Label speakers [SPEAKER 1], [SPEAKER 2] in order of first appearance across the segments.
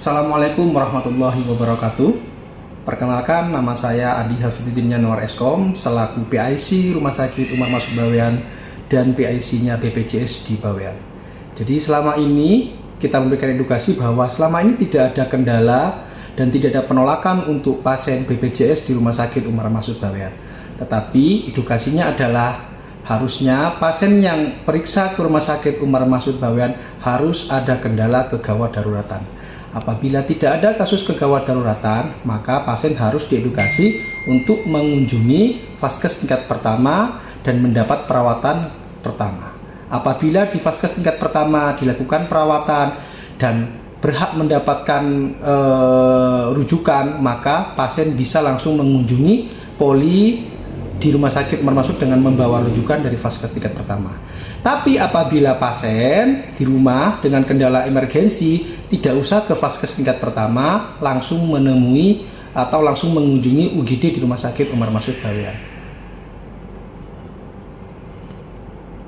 [SPEAKER 1] Assalamualaikum warahmatullahi wabarakatuh. Perkenalkan, nama saya Adi Hafidzuddin Yanuar Eskom selaku PIC Rumah Sakit Umar Masud Bawean dan PIC-nya BPJS di Bawean. Jadi selama ini kita memberikan edukasi bahwa selama ini tidak ada kendala dan tidak ada penolakan untuk pasien BPJS di Rumah Sakit Umar Masud Bawean. Tetapi edukasinya adalah harusnya pasien yang periksa ke Rumah Sakit Umar Masud Bawean harus ada kendala kegawat daruratan. Apabila tidak ada kasus kegawat daruratan, maka pasien harus diedukasi untuk mengunjungi vaskes tingkat pertama dan mendapat perawatan pertama. Apabila di vaskes tingkat pertama dilakukan perawatan dan berhak mendapatkan rujukan, maka pasien bisa langsung mengunjungi poli di Rumah Sakit Umar Masud dengan membawa rujukan dari vaskes tingkat pertama. Tapi apabila pasien di rumah dengan kendala emergensi, tidak usah ke vaskes tingkat pertama, langsung menemui atau langsung mengunjungi UGD di Rumah Sakit Umar Masud Bawean.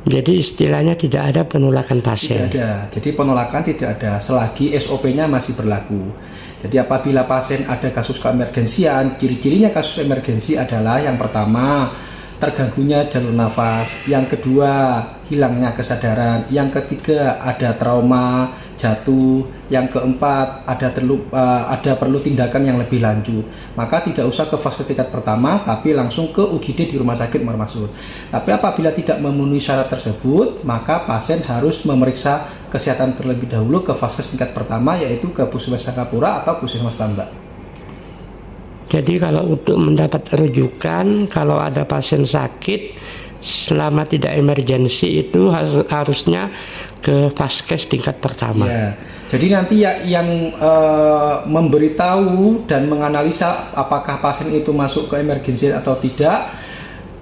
[SPEAKER 2] Jadi istilahnya tidak ada penolakan pasien.
[SPEAKER 1] Tidak ada. Jadi penolakan tidak ada selagi SOP-nya masih berlaku. Jadi apabila pasien ada kasus keemergensian, ciri-cirinya kasus emergensi adalah yang pertama, terganggunya jalur nafas, yang kedua hilangnya kesadaran, yang ketiga ada trauma jatuh, yang keempat ada perlu tindakan yang lebih lanjut. Maka tidak usah ke vaskes tingkat pertama, tapi langsung ke UGD di Rumah Sakit Umar Masud. Tapi apabila tidak memenuhi syarat tersebut, maka pasien harus memeriksa kesehatan terlebih dahulu ke vaskes tingkat pertama, yaitu ke Puskesmas Sangkapura atau Puskesmas Tambak.
[SPEAKER 2] Jadi kalau untuk mendapat rujukan, kalau ada pasien sakit selama tidak emergensi itu harusnya ke vaskes tingkat pertama.
[SPEAKER 1] Ya, jadi nanti yang memberitahu dan menganalisa apakah pasien itu masuk ke emergensi atau tidak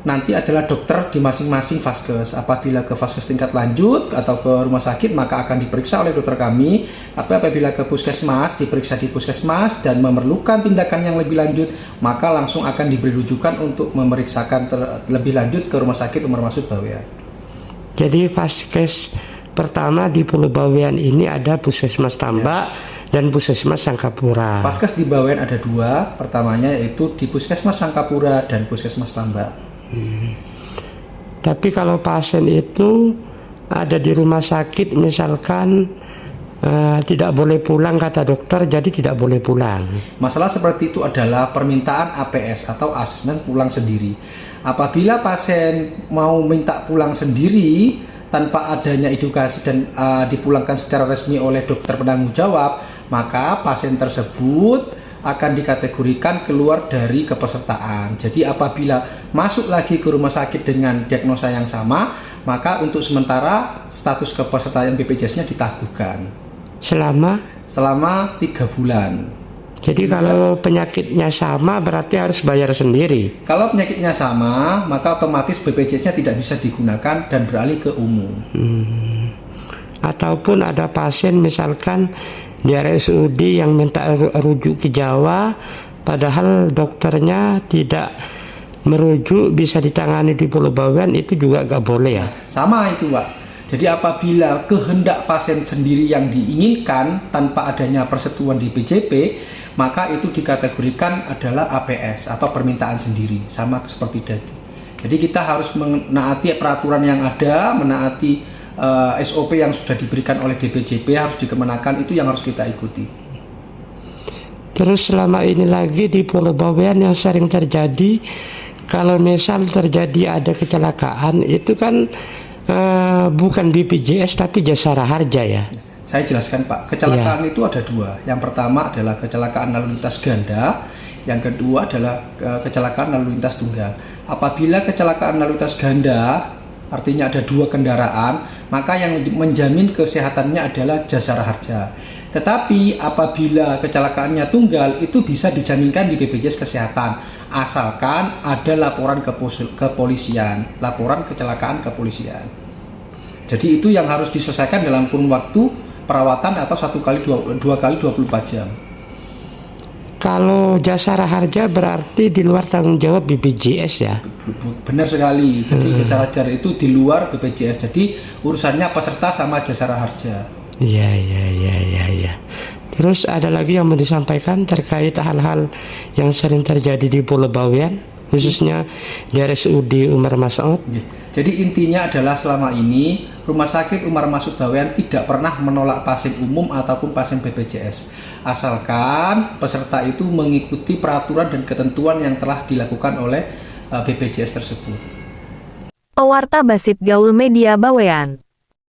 [SPEAKER 1] nanti adalah dokter di masing-masing vaskes. Apabila ke vaskes tingkat lanjut atau ke rumah sakit, maka akan diperiksa oleh dokter kami. Tapi apabila ke puskesmas, diperiksa di puskesmas dan memerlukan tindakan yang lebih lanjut, maka langsung akan diberi rujukan untuk memeriksakan lebih lanjut ke Rumah Sakit Umar Masud Bawean.
[SPEAKER 2] Jadi vaskes pertama di Pulau Bawean ini ada Puskesmas Tambak dan Puskesmas Sangkapura.
[SPEAKER 1] Vaskes di Bawean ada dua, pertamanya yaitu di Puskesmas Sangkapura dan Puskesmas Tambak.
[SPEAKER 2] Tapi kalau pasien itu ada di rumah sakit misalkan tidak boleh pulang kata dokter, jadi tidak boleh pulang.
[SPEAKER 1] Masalah seperti itu adalah permintaan APS atau asesmen pulang sendiri. Apabila pasien mau minta pulang sendiri tanpa adanya edukasi dan dipulangkan secara resmi oleh dokter penanggung jawab, maka pasien tersebut akan dikategorikan keluar dari kepesertaan. Jadi apabila masuk lagi ke rumah sakit dengan diagnosa yang sama, maka untuk sementara status kepesertaan BPJS-nya ditangguhkan selama 3 bulan.
[SPEAKER 2] Jadi kalau penyakitnya sama berarti harus bayar sendiri.
[SPEAKER 1] Kalau penyakitnya sama, maka otomatis BPJS-nya tidak bisa digunakan dan beralih ke umum.
[SPEAKER 2] Ataupun ada pasien misalkan di RSUD yang minta rujuk ke Jawa, padahal dokternya tidak merujuk, bisa ditangani di Pulau Bawean, itu juga nggak boleh ya?
[SPEAKER 1] Sama itu, Pak. Jadi apabila kehendak pasien sendiri yang diinginkan tanpa adanya persetujuan di PJP, maka itu dikategorikan adalah APS atau permintaan sendiri, sama seperti tadi. Jadi kita harus menaati peraturan yang ada, menaati SOP yang sudah diberikan oleh DPJP harus dikenakan, itu yang harus kita ikuti.
[SPEAKER 2] Terus selama ini lagi di Pulau Bawean yang sering terjadi, kalau misal terjadi ada kecelakaan, itu kan bukan BPJS tapi Jasara Harja ya?
[SPEAKER 1] Saya jelaskan, Pak. Kecelakaan itu ada dua. Yang pertama adalah kecelakaan lalu lintas ganda, yang kedua adalah kecelakaan lalu lintas tunggal. Apabila kecelakaan lalu lintas ganda, artinya ada dua kendaraan, maka yang menjamin kesehatannya adalah Jasara Harja. Tetapi apabila kecelakaannya tunggal, itu bisa dijaminkan di BPJS Kesehatan, asalkan ada laporan kepolisian, laporan kecelakaan kepolisian. Jadi itu yang harus diselesaikan dalam kurun waktu perawatan atau 2 kali 24 jam.
[SPEAKER 2] Kalau Jasara Harja berarti di luar tanggung jawab BPJS ya?
[SPEAKER 1] Benar sekali. Jadi Jasara Harja itu di luar BPJS. Jadi urusannya peserta sama Jasara Harja.
[SPEAKER 2] Iya. Terus ada lagi yang mau disampaikan terkait hal-hal yang sering terjadi di Pulau Bawean, khususnya di RSUD Umar Mas'ud.
[SPEAKER 1] Jadi intinya adalah selama ini Rumah Sakit Umar Mas'ud Bawean tidak pernah menolak pasien umum ataupun pasien BPJS, asalkan peserta itu mengikuti peraturan dan ketentuan yang telah dilakukan oleh BPJS tersebut.
[SPEAKER 3] Pewarta Basit Gaul Media Bawean.